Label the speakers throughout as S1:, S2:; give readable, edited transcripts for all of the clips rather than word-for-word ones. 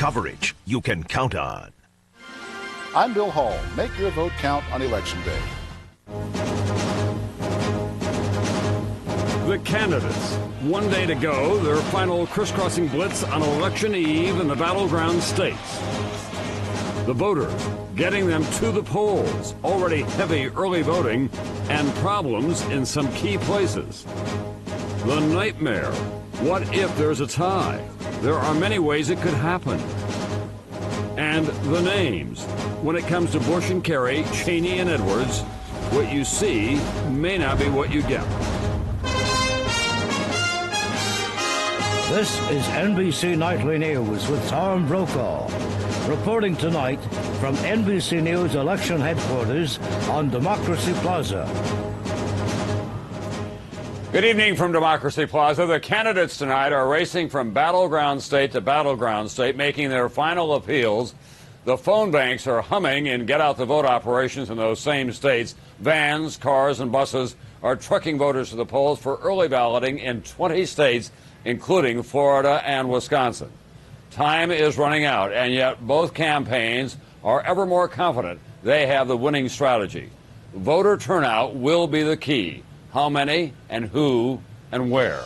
S1: coverage you can count on.
S2: I'm Bill Hall. Make your vote count on Election Day.
S3: The candidates. One day to go, their final crisscrossing blitz on Election Eve in the battleground states. The voters, getting them to the polls, already heavy early voting, and problems in some key places. The nightmare. What if there's a tie? There are many ways it could happen. And the names. When it comes to Bush and Kerry, Cheney and Edwards, what you see may not be what you get.
S4: This is NBC Nightly News with Tom Brokaw. Reporting tonight from NBC News election headquarters on Democracy Plaza.
S3: Good evening from Democracy Plaza. The candidates tonight are racing from battleground state to battleground state, making their final appeals. The phone banks are humming in get-out-the-vote operations in those same states. Vans, cars, and buses are trucking voters to the polls for early balloting in 20 states, including Florida and Wisconsin. Time is running out, and yet both campaigns are ever more confident they have the winning strategy. Voter turnout will be the key. How many and who and where?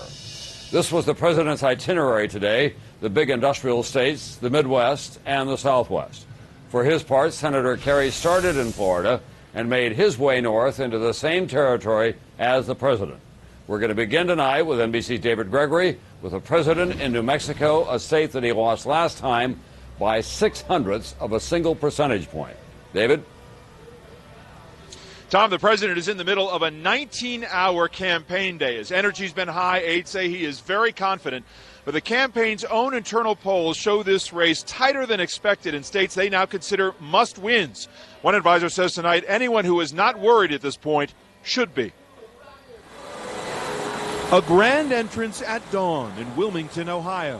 S3: This was the president's itinerary today, the big industrial states, the Midwest, and the Southwest. For his part, Senator Kerry started in Florida and made his way north into the same territory as the president. We're going to begin tonight with NBC's David Gregory with the president in New Mexico, a state that he lost last time by 0.06 of a single percentage point. David?
S5: Tom, the president is in the middle of a 19-hour campaign day. His energy's been high. Aides say he is very confident. But the campaign's own internal polls show this race tighter than expected in states they now consider must-wins. One advisor says tonight anyone who is not worried at this point should be. A grand entrance at dawn in Wilmington, Ohio.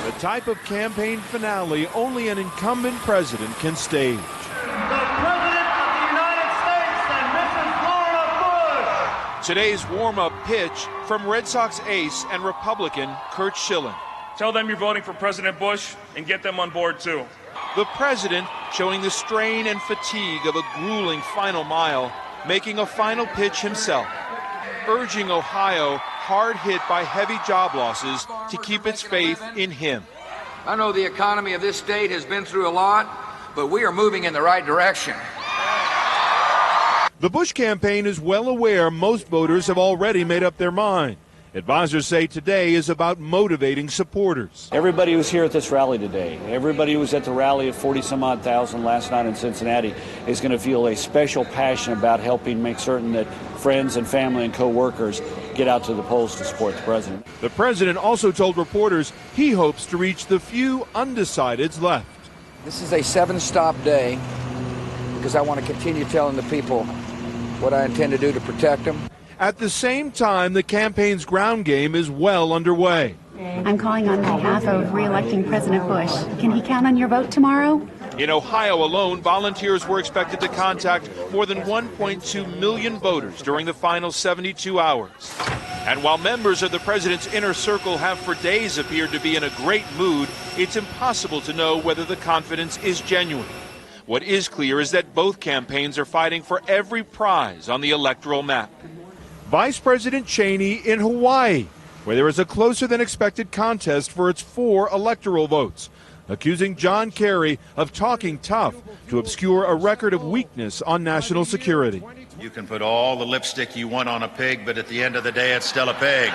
S5: The type of campaign finale only an incumbent president can stage.
S6: The President of the United States and Mrs. Laura Bush.
S5: Today's warm-up pitch from Red Sox ace and Republican Curt Schilling.
S7: Tell them you're voting for President Bush and get them on board, too.
S5: The president showing the strain and fatigue of a grueling final mile, making a final pitch himself, urging Ohio, hard hit by heavy job losses, to keep its faith in him.
S8: I know the economy of this state has been through a lot, but we are moving in the right direction.
S5: The Bush campaign is well aware most voters have already made up their mind. Advisors say today is about motivating supporters.
S9: Everybody who's here at this rally today, everybody who was at the rally of 40-some-odd thousand last night in Cincinnati is going to feel a special passion about helping make certain that friends and family and co-workers get out to the polls to support the president.
S5: The president also told reporters he hopes to reach the few undecideds left.
S8: This is a 7-stop day because I want to continue telling the people what I intend to do to protect them.
S5: At the same time, the campaign's ground game is well underway.
S10: I'm calling on behalf of re-electing President Bush. Can he count on your vote tomorrow?
S5: In Ohio alone, volunteers were expected to contact more than 1.2 million voters during the final 72 hours. And while members of the president's inner circle have for days appeared to be in a great mood, it's impossible to know whether the confidence is genuine. What is clear is that both campaigns are fighting for every prize on the electoral map. Vice President Cheney in Hawaii, where there is a closer than expected contest for its 4 electoral votes, accusing John Kerry of talking tough to obscure a record of weakness on national security.
S11: You can put all the lipstick you want on a pig, but at the end of the day, it's still a pig.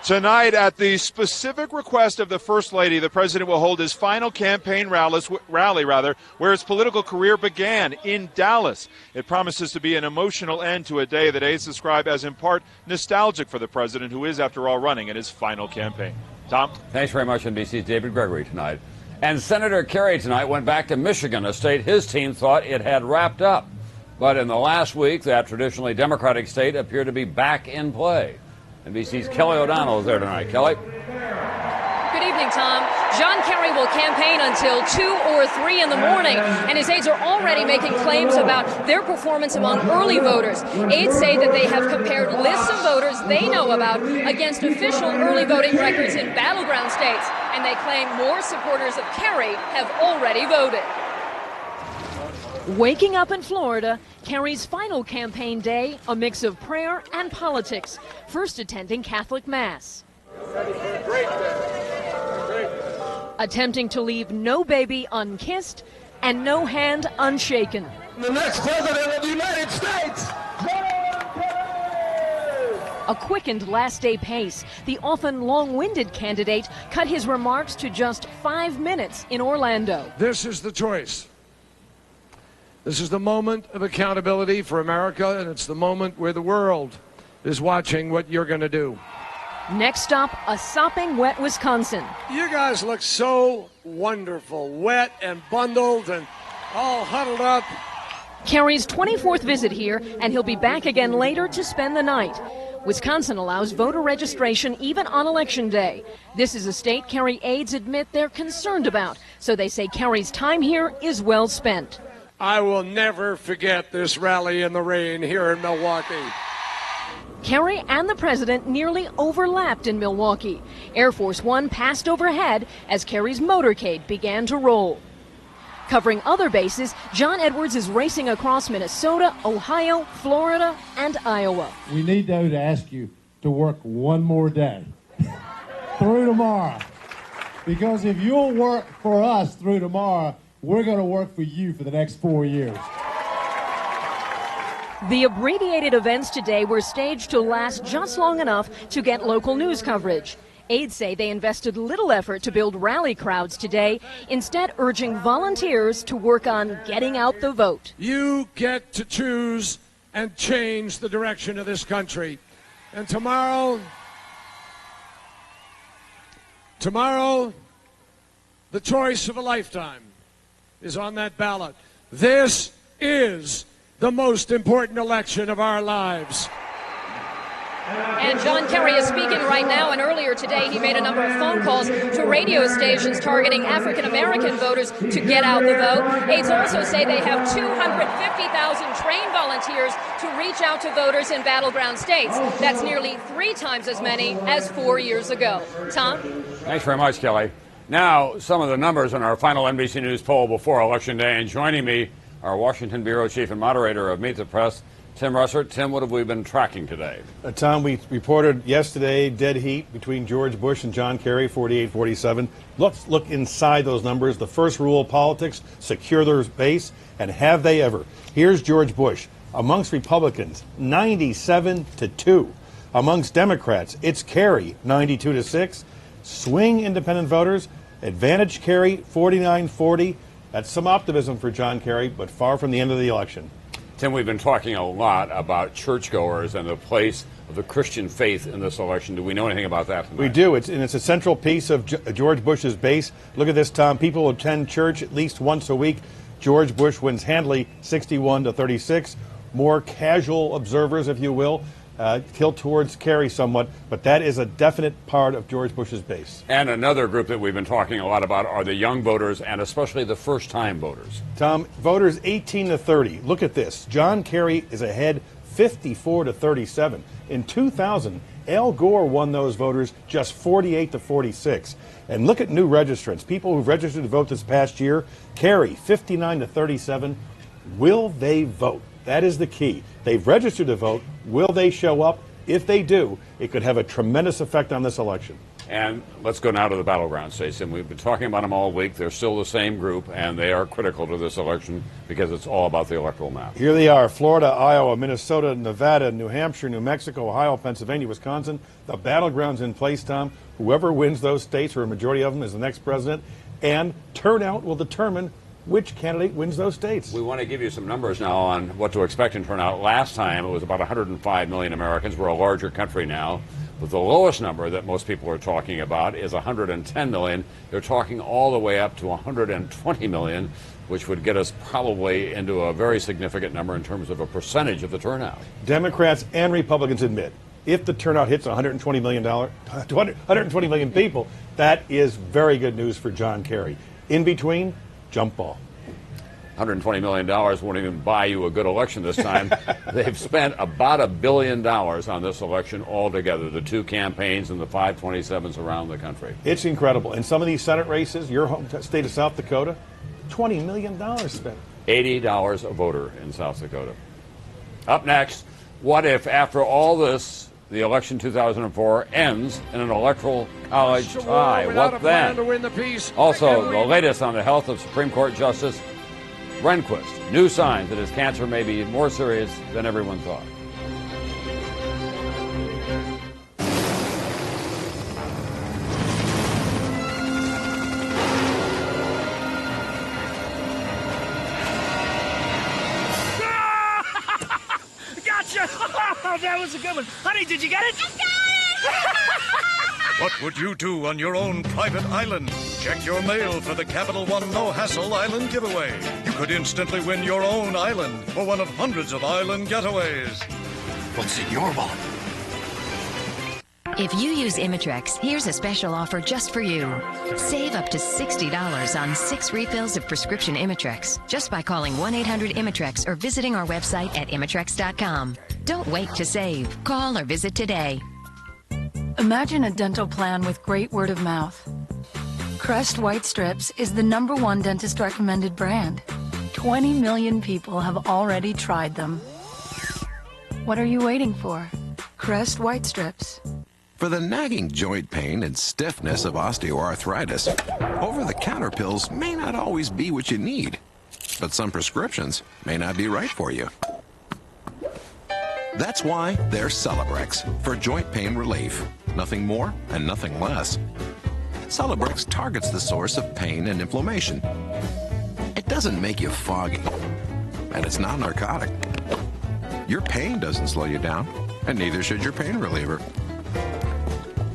S5: Tonight, at the specific request of the First Lady, the president will hold his final campaign rally, where his political career began in Dallas. It promises to be an emotional end to a day that aides describe as in part nostalgic for the president, who is, after all, running in his final campaign. Tom?
S3: Thanks very much, NBC's David Gregory tonight. And Senator Kerry tonight went back to Michigan, a state his team thought it had wrapped up. But in the last week, that traditionally Democratic state appeared to be back in play. NBC's Kelly O'Donnell is there tonight. Kelly?
S12: Good evening. evening, Tom. John Kerry will campaign until 2 or 3 in the morning, and his aides are already making claims about their performance among early voters. Aides say that they have compared lists of voters they know about against official early voting records in battleground states, and they claim more supporters of Kerry have already voted. Waking up in Florida, Kerry's final campaign day, a mix of prayer and politics, first attending Catholic Mass. Attempting to leave no baby unkissed and no hand unshaken.
S6: The next president of the United States!
S12: A quickened last-day pace, the often long-winded candidate cut his remarks to just 5 minutes in Orlando.
S13: This is the choice. This is the moment of accountability for America, and it's the moment where the world is watching what you're going to do.
S12: Next stop, a sopping wet Wisconsin.
S13: You guys look so wonderful, wet and bundled and all huddled up.
S12: Kerry's 24th visit here, and he'll be back again later to spend the night. Wisconsin allows voter registration even on Election Day. This is a state Kerry aides admit they're concerned about, so they say Kerry's time here is well spent.
S13: I will never forget this rally in the rain here in Milwaukee.
S12: Kerry and the president nearly overlapped in Milwaukee. Air Force One passed overhead as Kerry's motorcade began to roll. Covering other bases, John Edwards is racing across Minnesota, Ohio, Florida, and Iowa.
S14: We need though to ask you to work one more day through tomorrow. Because if you'll work for us through tomorrow, we're going to work for you for the next 4 years.
S12: The abbreviated events today were staged to last just long enough to get local news coverage. Aides say they invested little effort to build rally crowds today, instead urging volunteers to work on getting out the vote.
S13: You get to choose and change the direction of this country. And tomorrow, the choice of a lifetime is on that ballot. This is the most important election of our lives.
S12: And John Kerry is speaking right now, and earlier today he made a number of phone calls to radio stations targeting African-American voters to get out the vote. Aides also say they have 250,000 trained volunteers to reach out to voters in battleground states. That's nearly 3 times as many as 4 years ago. Tom?
S3: Thanks very much, Kelly. Now, some of the numbers in our final NBC News poll before Election Day, and joining me, our Washington Bureau Chief and moderator of Meet the Press, Tim Russert. Tim, what have we been tracking today?
S15: Tom, we reported yesterday dead heat between George Bush and John Kerry, 48-47. Let's look inside those numbers. The first rule of politics, secure their base, and have they ever. Here's George Bush. Amongst Republicans, 97-2. Amongst Democrats, it's Kerry, 92-6. Swing independent voters, advantage Kerry, 49-40. That's some optimism for John Kerry, but far from the end of the election.
S3: Tim, we've been talking a lot about churchgoers and the place of the Christian faith in this election. Do we know anything about that tonight?
S15: We do. It's a central piece of George Bush's base. Look at this, Tom. People attend church at least once a week. George Bush wins handily, 61-36. More casual observers, if you will, tilt towards Kerry somewhat, but that is a definite part of George Bush's base.
S3: And another group that we've been talking a lot about are the young voters, and especially the first-time voters.
S15: Tom, voters 18-30. Look at this. John Kerry is ahead 54-37. In 2000, Al Gore won those voters just 48-46. And look at new registrants, people who've registered to vote this past year. Kerry, 59-37. Will they vote? That is the key. They've registered to vote. Will they show up? If they do, it could have a tremendous effect on this election.
S3: And let's go now to the battleground states. And we've been talking about them all week. They're still the same group, and they are critical to this election because it's all about the electoral map.
S15: Here they are: Florida, Iowa, Minnesota, Nevada, New Hampshire, New Mexico, Ohio, Pennsylvania, Wisconsin. The battleground's in place, Tom. Whoever wins those states, or a majority of them, is the next president. And turnout will determine which candidate wins those states.
S3: We want to give you some numbers now on what to expect in turnout. Last time it was about 105 million Americans. We're a larger country now. But the lowest number that most people are talking about is 110 million. They're talking all the way up to 120 million, which would get us probably into a very significant number in terms of a percentage of the turnout.
S15: Democrats and Republicans admit If the turnout hits 120 million people, that is very good news for John Kerry. In between, jump ball.
S3: $120 million won't even buy you a good election this time. They've spent about $1 billion on this election altogether, the two campaigns and the 527s around the country.
S15: It's incredible. And some of these Senate races, your home state of South Dakota, $20 million spent.
S3: $80 a voter in South Dakota. Up next, what if after all this, the election 2004 ends in an electoral college tie? What then? Also, the latest on the health of Supreme Court Justice Rehnquist. New signs that his cancer may be more serious than everyone thought.
S6: Gotcha! That was a good one. Honey, did you get it? I got it!
S16: What would you do on your own private island? Check your mail for the Capital One No Hassle Island giveaway. You could instantly win your own island or one of hundreds of island getaways.
S17: What's in your wallet?
S18: If you use Imitrex, here's a special offer just for you. Save up to $60 on 6 refills of prescription Imitrex just by calling 1-800-Imitrex or visiting our website at imitrex.com. Don't wait to save. Call or visit today.
S19: Imagine a dental plan with great word of mouth. Crest White Strips is the #1 dentist recommended brand. 20 million people have already tried them. What are you waiting for? Crest White Strips.
S20: For the nagging joint pain and stiffness of osteoarthritis, over-the-counter pills may not always be what you need, but some prescriptions may not be right for you. That's why there's Celebrex for joint pain relief. Nothing more and nothing less. Celebrex targets the source of pain and inflammation. It doesn't make you foggy, and it's not narcotic. Your pain doesn't slow you down, and neither should your pain reliever.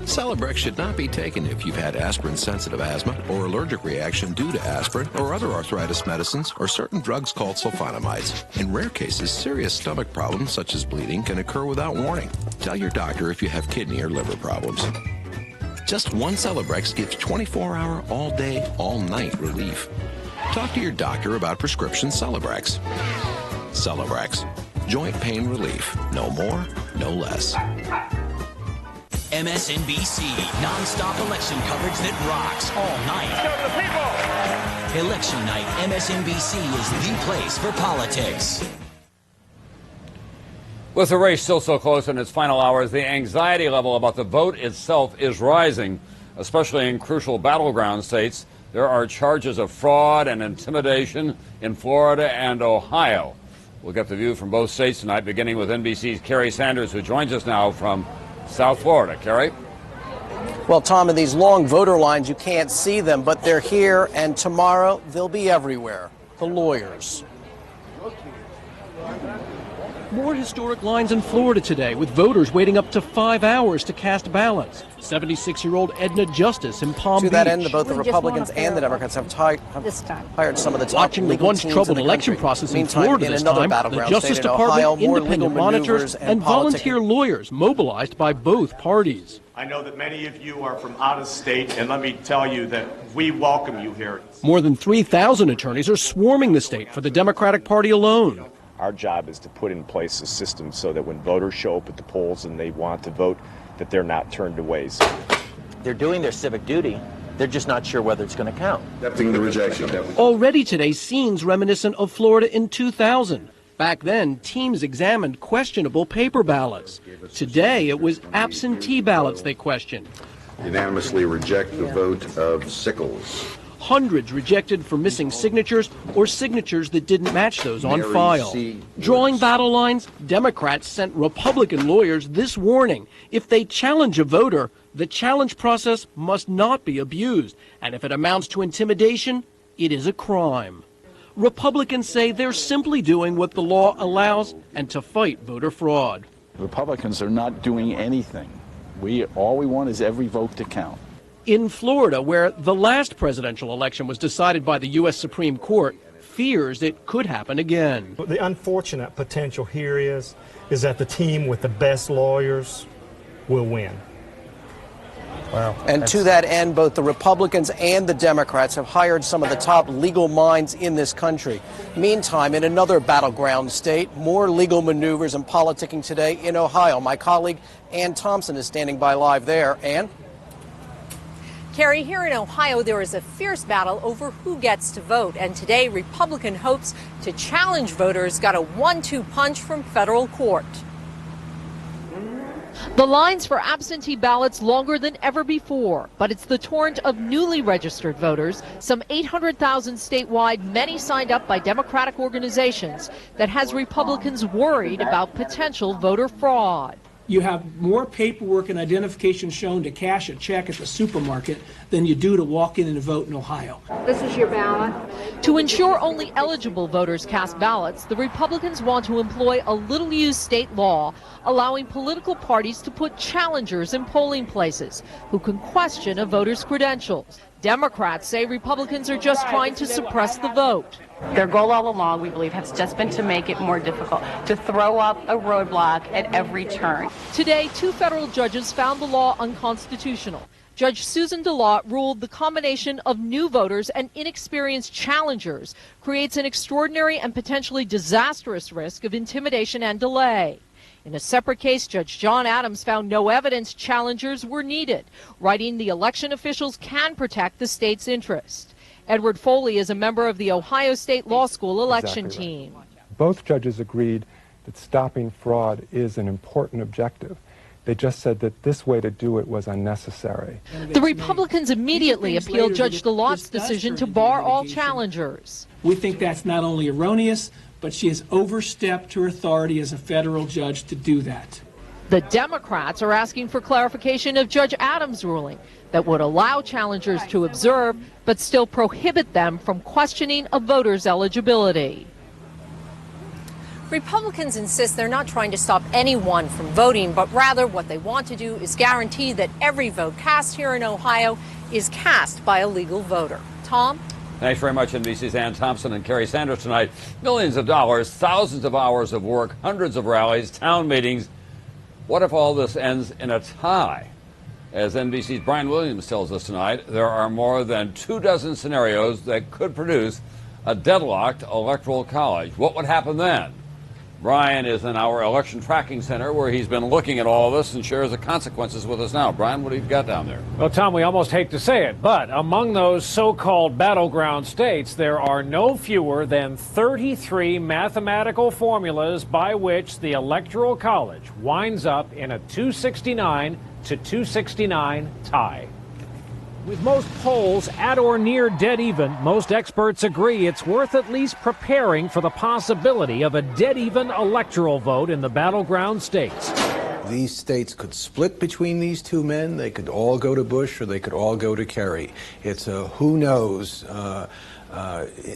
S20: Celebrex should not be taken if you've had aspirin-sensitive asthma or allergic reaction due to aspirin or other arthritis medicines or certain drugs called sulfonamides. In rare cases, serious stomach problems such as bleeding can occur without warning. Tell your doctor if you have kidney or liver problems. Just one Celebrex gives 24-hour, all-day, all-night relief. Talk to your doctor about prescription Celebrex. Celebrex. Joint pain relief. No more, no less.
S21: MSNBC, non-stop election coverage that rocks all night. Election night, MSNBC is the place for politics.
S3: With the race still so close in its final hours, the anxiety level about the vote itself is rising, especially in crucial battleground states. There are charges of fraud and intimidation in Florida and Ohio. We'll get the view from both states tonight, beginning with NBC's Kerry Sanders, who joins us now from South Florida. Kerry?
S22: Well, Tom, in these long voter lines, you can't see them, but they're here, and tomorrow they'll be everywhere. The lawyers.
S23: More historic lines in Florida today, with voters waiting up to 5 hours to cast ballots. 76-year-old Edna Justice in Palm Beach.
S22: To that end, both the Republicans and the Democrats have hired some of the top
S23: watching the once troubled election process in Florida this time, the Justice Department, independent monitors, and volunteer lawyers mobilized by both parties.
S24: I know that many of you are from out of state, and let me tell you that we welcome you here.
S23: More than 3,000 attorneys are swarming the state for the Democratic Party alone.
S25: Our job is to put in place a system so that when voters show up at the polls and they want to vote, that they're not turned away.
S26: They're doing their civic duty. They're just not sure whether it's going to count.
S23: Accepting the rejection. Already today, scenes reminiscent of Florida in 2000. Back then, teams examined questionable paper ballots. Today, it was absentee ballots they questioned.
S27: Unanimously reject the vote of Sickles.
S23: Hundreds rejected for missing signatures or signatures that didn't match those on file. Drawing battle lines, Democrats sent Republican lawyers this warning. If they challenge a voter, the challenge process must not be abused. And if it amounts to intimidation, it is a crime. Republicans say they're simply doing what the law allows and to fight voter fraud.
S28: Republicans are not doing anything. All we want is every vote to count.
S23: In Florida, where the last presidential election was decided by the U.S. Supreme Court, fears it could happen again.
S29: The unfortunate potential here is that the team with the best lawyers
S1: will win.
S22: Wow. And to that end, both the Republicans and the Democrats have hired some of the top legal minds in this country. Meantime, in another battleground state, more legal maneuvers and politicking today in Ohio. My colleague Ann Thompson is standing by live there. Ann?
S2: Carrie, here in Ohio, there is a fierce battle over who gets to vote. And today, Republican hopes to challenge voters got a 1-2 punch from federal court.
S4: The lines for absentee ballots longer than ever before, but it's the torrent of newly registered voters, some 800,000 statewide, many signed up by Democratic organizations, that has Republicans worried about potential voter fraud.
S7: You have more paperwork and identification shown to cash a check at the supermarket than you do to walk in and vote in Ohio.
S4: This is your ballot. To ensure only eligible voters cast ballots, the Republicans want to employ a little-used state law allowing political parties to put challengers in polling places who can question a voter's credentials. Democrats say Republicans are just trying to suppress the vote.
S8: Their goal all along, we believe, has just been to make it more difficult, to throw up a roadblock at every turn.
S4: Today, 2 federal judges found the law unconstitutional. Judge Susan DeLaw ruled the combination of new voters and inexperienced challengers creates an extraordinary and potentially disastrous risk of intimidation and delay. In a separate case, Judge John Adams found no evidence challengers were needed, writing the election officials can protect the state's interest. Edward Foley is a member of the Ohio State Law School election team.
S9: Both judges agreed that stopping fraud is an important objective. They just said that this way to do it was unnecessary.
S4: The Republicans immediately appealed Judge DeLaw's decision to bar all challengers.
S7: We think that's not only erroneous, but she has overstepped her authority as a federal judge to do that.
S4: The Democrats are asking for clarification of Judge Adams' ruling that would allow challengers to observe, but still prohibit them from questioning a voter's eligibility.
S2: Republicans insist they're not trying to stop anyone from voting, but rather what they want to do is guarantee that every vote cast here in Ohio is cast by a legal voter. Tom?
S3: Thanks very much, NBC's Ann Thompson and Kerry Sanders tonight. Millions of dollars, thousands of hours of work, hundreds of rallies, town meetings. What if all this ends in a tie? As NBC's Brian Williams tells us tonight, there are more than 24 scenarios that could produce a deadlocked electoral college. What would happen then? Brian is in our election tracking center where he's been looking at all this and shares the consequences with us now. Brian, what do you got down there?
S10: Well, Tom, we almost hate to say it, but among those so-called battleground states, there are no fewer than 33 mathematical formulas by which the Electoral College winds up in a 269 to 269 tie. With most polls at or near dead even, most experts agree it's worth at least preparing for the possibility of a dead even electoral vote in the battleground states.
S11: These states could split between these two men. They could all go to Bush or they could all go to Kerry. It's a who knows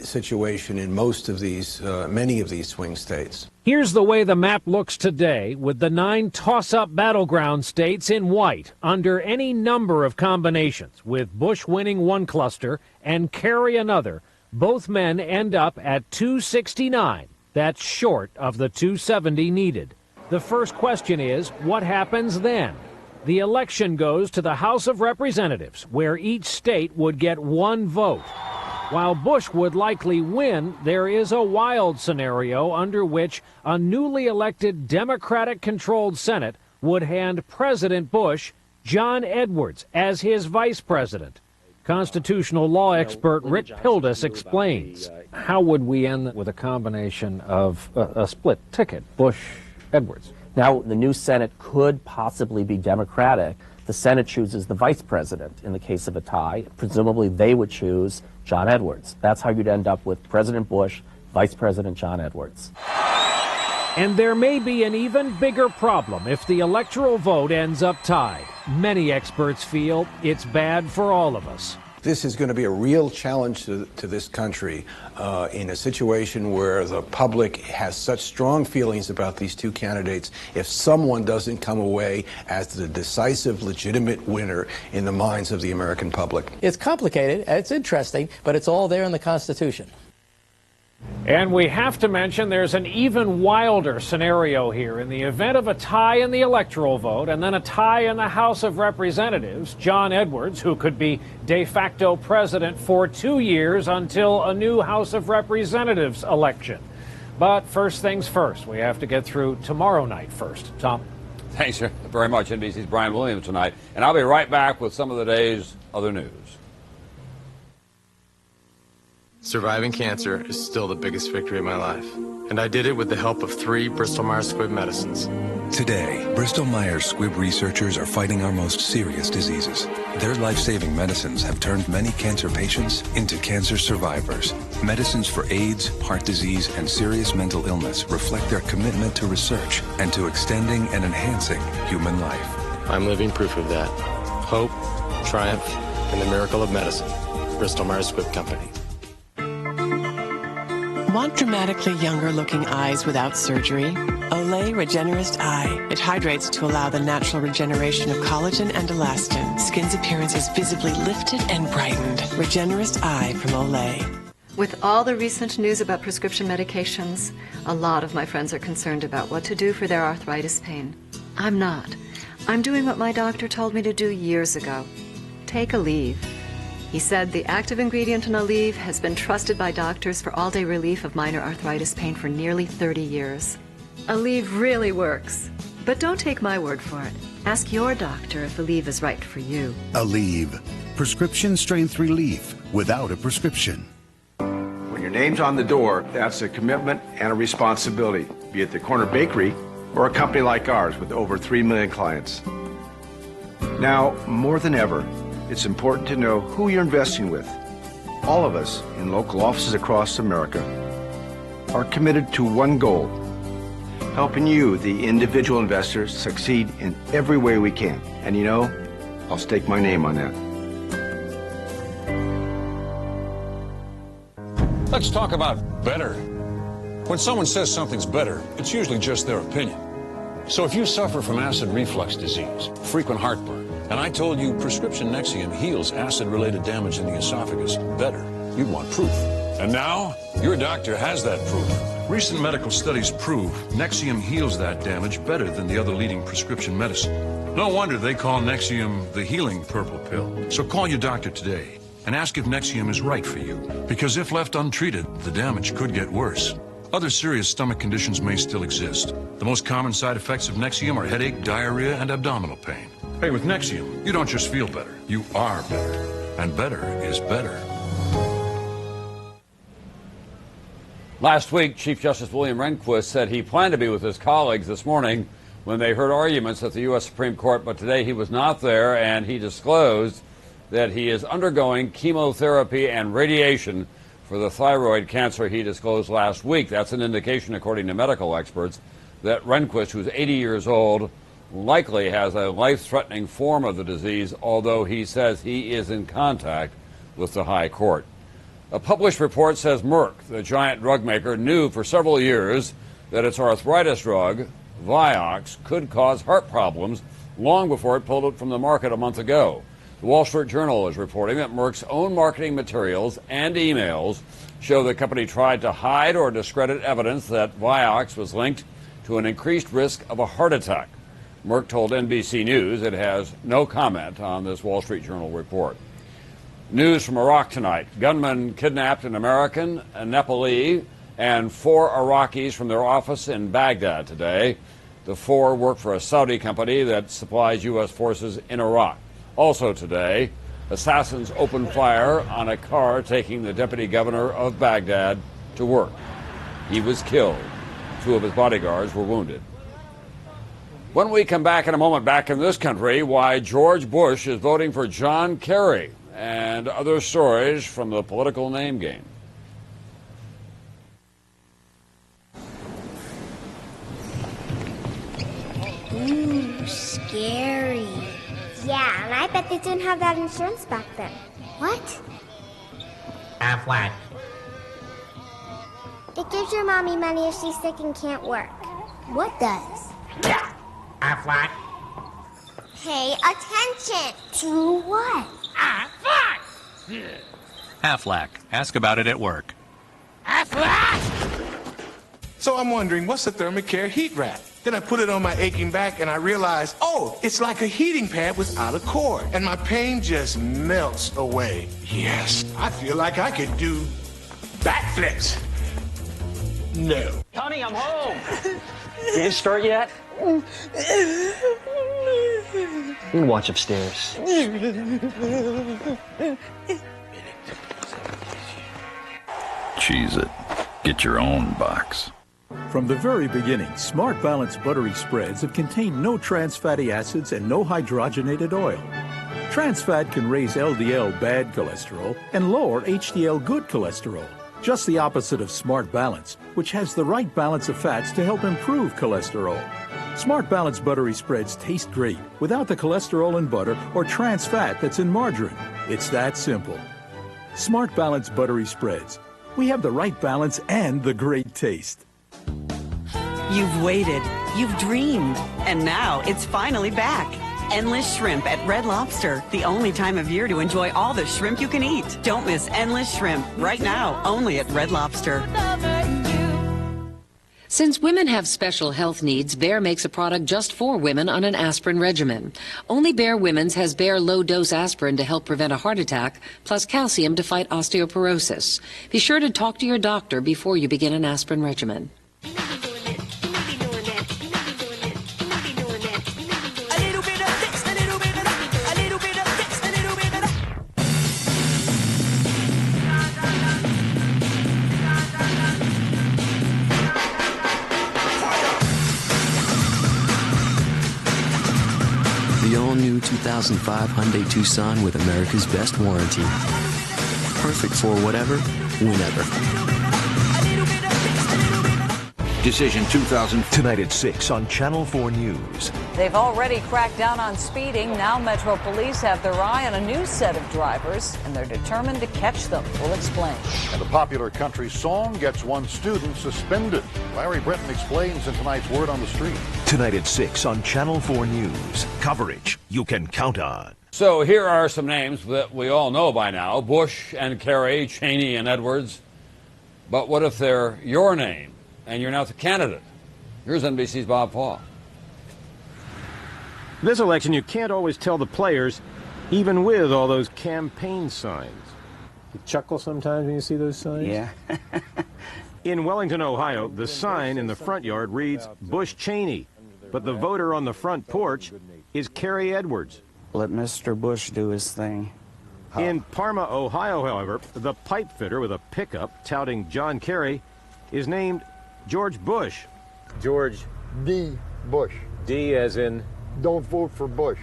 S11: situation in most of these, many of these swing states.
S10: Here's the way the map looks today, with the 9 toss-up battleground states in white under any number of combinations, with Bush winning one cluster and Kerry another. Both men end up at 269. That's short of the 270 needed. The first question is, what happens then? The election goes to the House of Representatives, where each state would get one vote. While Bush would likely win, there is a wild scenario under which a newly elected Democratic-controlled Senate would hand President Bush John Edwards as his vice president. Constitutional law expert Rick Pildes explains.
S29: How would we end with a combination of a split ticket, Bush-Edwards?
S26: Now, the new Senate could possibly be Democratic. The Senate chooses the vice president in the case of a tie. Presumably, they would choose John Edwards. That's how you'd end up with President Bush, Vice President John Edwards.
S10: And there may be an even bigger problem if the electoral vote ends up tied. Many experts feel it's bad for all of us.
S11: This is going to be a real challenge to this country in a situation where the public has such strong feelings about these two candidates. If someone doesn't come away as the decisive, legitimate winner in the minds of the American public.
S30: It's complicated, it's interesting, but it's all there in the Constitution.
S10: And we have to mention there's an even wilder scenario here. In the event of a tie in the electoral vote and then a tie in the House of Representatives, John Edwards, who could be de facto president for 2 years until a new House of Representatives election. But first things first, we have to get through tomorrow night first. Tom?
S3: Thanks very much, NBC's Brian Williams tonight. And I'll be right back with some of the day's other news.
S1: Surviving cancer is still the biggest victory of my life. And I did it with the help of 3 Bristol-Myers Squibb medicines.
S5: Today, Bristol-Myers Squibb researchers are fighting our most serious diseases. Their life-saving medicines have turned many cancer patients into cancer survivors. Medicines for AIDS, heart disease, and serious mental illness reflect their commitment to research and to extending and enhancing human life.
S1: I'm living proof of that. Hope, triumph, and the miracle of medicine. Bristol-Myers Squibb Company.
S6: Want dramatically younger looking eyes without surgery? Olay Regenerist Eye. It hydrates to allow the natural regeneration of collagen and elastin. Skin's appearance is visibly lifted and brightened. Regenerist Eye from Olay.
S12: With all the recent news about prescription medications, a lot of my friends are concerned about what to do for their arthritis pain. I'm not. I'm doing what my doctor told me to do years ago. Take Aleve. He said the active ingredient in Aleve has been trusted by doctors for all-day relief of minor arthritis pain for nearly 30 years. Aleve really works. But don't take my word for it. Ask your doctor if Aleve is right for you.
S13: Aleve. Prescription strength relief without a prescription.
S14: When your name's on the door, that's a commitment and a responsibility, be it the corner bakery or a company like ours with over 3 million clients. Now, more than ever, it's important to know who you're investing with. All of us in local offices across America are committed to one goal, helping you, the individual investor, succeed in every way we can. And you know, I'll stake my name on that.
S15: Let's talk about better. When someone says something's better, it's usually just their opinion. So if you suffer from acid reflux disease, frequent heartburn, and I told you prescription Nexium heals acid-related damage in the esophagus better, you'd want proof. And now, your doctor has that proof. Recent medical studies prove Nexium heals that damage better than the other leading prescription medicine. No wonder they call Nexium the healing purple pill. So call your doctor today and ask if Nexium is right for you. Because if left untreated, the damage could get worse. Other serious stomach conditions may still exist. The most common side effects of Nexium are headache, diarrhea, and abdominal pain. Hey, with Nexium, you don't just feel better, you are better. And better is better.
S3: Last week, Chief Justice William Rehnquist said he planned to be with his colleagues this morning when they heard arguments at the U.S. Supreme Court, but today he was not there, and he disclosed that he is undergoing chemotherapy and radiation for the thyroid cancer he disclosed last week. That's an indication, according to medical experts, that Rehnquist, who's 80 years old, likely has a life-threatening form of the disease, although he says he is in contact with the High Court. A published report says Merck, the giant drug maker, knew for several years that its arthritis drug, Vioxx, could cause heart problems long before it pulled it from the market a month ago. The Wall Street Journal is reporting that Merck's own marketing materials and emails show the company tried to hide or discredit evidence that Vioxx was linked to an increased risk of a heart attack. Merck told NBC News it has no comment on this Wall Street Journal report. News from Iraq tonight. Gunmen kidnapped an American, a Nepali, and 4 Iraqis from their office in Baghdad today. The 4 work for a Saudi company that supplies U.S. forces in Iraq. Also today, assassins opened fire on a car taking the deputy governor of Baghdad to work. He was killed. 2 of his bodyguards were wounded. When we come back in a moment, back in this country, why George Bush is voting for John Kerry and other stories from the political name game.
S16: Ooh, scary. Yeah, and I bet they didn't have that insurance back then. What?
S17: Aflac.
S16: It gives your mommy money if she's sick and can't work. What does?
S17: Aflac.
S16: Pay attention. To what?
S17: Aflac.
S30: Aflac. Ask about it at work.
S16: Aflac.
S18: So I'm wondering, what's a Thermacare heat wrap? Then I put it on my aching back and I realized, oh, it's like a heating pad without a cord. And my pain just melts away. Yes, I feel like I could do backflips. No.
S19: Honey, I'm home. You didn't start yet? You can watch upstairs.
S20: Cheese it. Get your own box.
S21: From the very beginning, Smart Balance buttery spreads have contained no trans fatty acids and no hydrogenated oil. Trans fat can raise LDL bad cholesterol and lower HDL good cholesterol. Just the opposite of Smart Balance, which has the right balance of fats to help improve cholesterol. Smart Balance buttery spreads taste great without the cholesterol in butter or trans fat that's in margarine. It's that simple. Smart Balance buttery spreads. We have the right balance and the great taste.
S23: You've waited, you've dreamed, and now it's finally back. Endless Shrimp at Red Lobster, the only time of year to enjoy all the shrimp you can eat. Don't miss Endless Shrimp right now, only at Red Lobster.
S24: Since women have special health needs, Bayer makes a product just for women on an aspirin regimen. Only Bayer Women's has Bayer low-dose aspirin to help prevent a heart attack, plus calcium to fight osteoporosis. Be sure to talk to your doctor before you begin an aspirin regimen.
S25: The all-new 2005 Hyundai Tucson with America's best warranty. Perfect for whatever, whenever.
S26: Decision 2000. Tonight at 6 on Channel 4 News.
S27: They've already cracked down on speeding. Now Metro Police have their eye on a new set of drivers, and they're determined to catch them. We'll explain.
S28: And a popular country song gets one student suspended. Larry Brenton explains in tonight's Word on the Street.
S26: Tonight at 6 on Channel 4 News. Coverage you can count on.
S3: So here are some names that we all know by now: Bush and Kerry, Cheney and Edwards. But what if they're your name and you're not the candidate? Here's NBC's Bob Paul.
S10: This election, you can't always tell the players, even with all those campaign signs. You chuckle sometimes when you see those signs?
S30: Yeah.
S10: In Wellington, Ohio, the sign in the front yard reads Bush Cheney, but the voter on the front porch is Kerry Edwards.
S30: Let Mr. Bush do his thing.
S10: In Parma, Ohio, however, the pipe fitter with a pickup touting John Kerry is named George Bush.
S31: George D. Bush.
S10: D as in?
S31: Don't vote for Bush.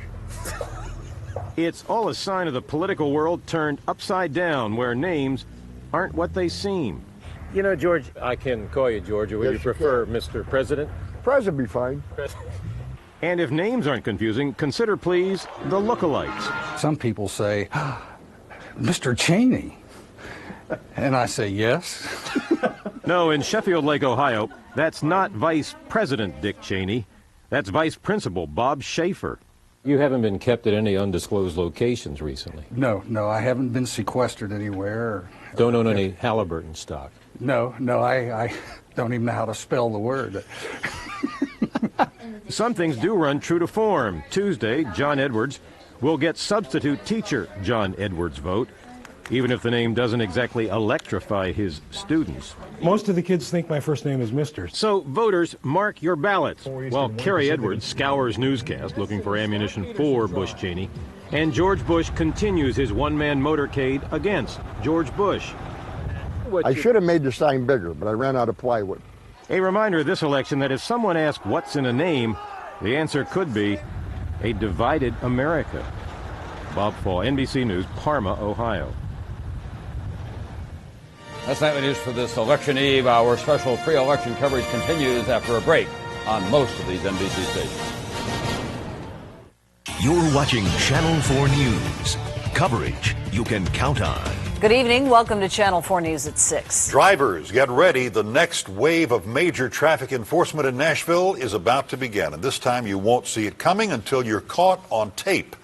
S10: It's all a sign of the political world turned upside down, where names aren't what they seem.
S31: You know, George, I can call you George, or would you prefer Mr. President? President be fine.
S10: And if names aren't confusing, consider, please, the lookalikes.
S31: Some people say, Mr. Cheney. And I say, yes.
S10: No, in Sheffield Lake, Ohio, that's not Vice President Dick Cheney. That's Vice Principal Bob Schaefer.
S29: You haven't been kept at any undisclosed locations recently?
S31: No, I haven't been sequestered anywhere.
S29: Don't own any Halliburton stock?
S31: No, I don't even know how to spell the word.
S10: Some things do run true to form. Tuesday, John Edwards will get substitute teacher John Edwards' vote, even if the name doesn't exactly electrify his students.
S31: Most of the kids think my first name is Mr.
S10: So, voters, mark your ballots. While Kerry Edwards scours newscasts looking for ammunition for Bush Cheney, and George Bush continues his one-man motorcade against George Bush.
S31: I should have made the sign bigger, but I ran out of plywood.
S10: A reminder this election that if someone asks what's in a name, the answer could be a divided America. Bob Fall, NBC News, Parma, Ohio.
S3: That's nightly news for this election eve. Our special pre-election coverage continues after a break on most of these NBC stations.
S26: You're watching Channel 4 News. Coverage you can count on.
S27: Good evening. Welcome to Channel 4 News at 6.
S28: Drivers, get ready. The next wave of major traffic enforcement in Nashville is about to begin. And this time you won't see it coming until you're caught on tape.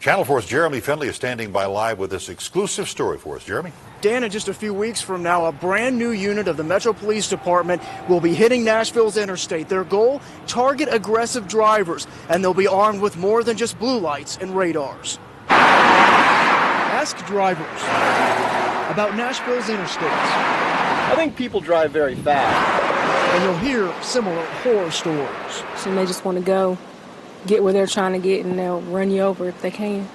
S28: Channel 4's Jeremy Findley is standing by live with this exclusive story for us. Jeremy?
S1: Dan, in just a few weeks from now, a brand new unit of the Metro Police Department will be hitting Nashville's interstate. Their goal, target aggressive drivers, and they'll be armed with more than just blue lights and radars. Ask drivers about Nashville's interstates.
S2: I think people drive very fast.
S1: And you'll hear similar horror stories.
S4: So they just want to go get where they're trying to get, and they'll run you over if they can.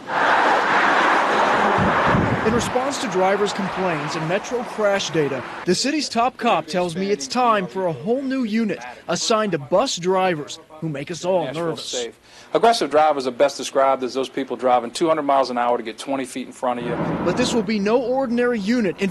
S1: In response to drivers' complaints and Metro crash data, the city's top cop tells me it's time for a whole new unit assigned to bus drivers who make us all nervous.
S5: Safe. Aggressive drivers are best described as those people driving 200 miles an hour to get 20 feet in front of you.
S1: But this will be no ordinary unit. In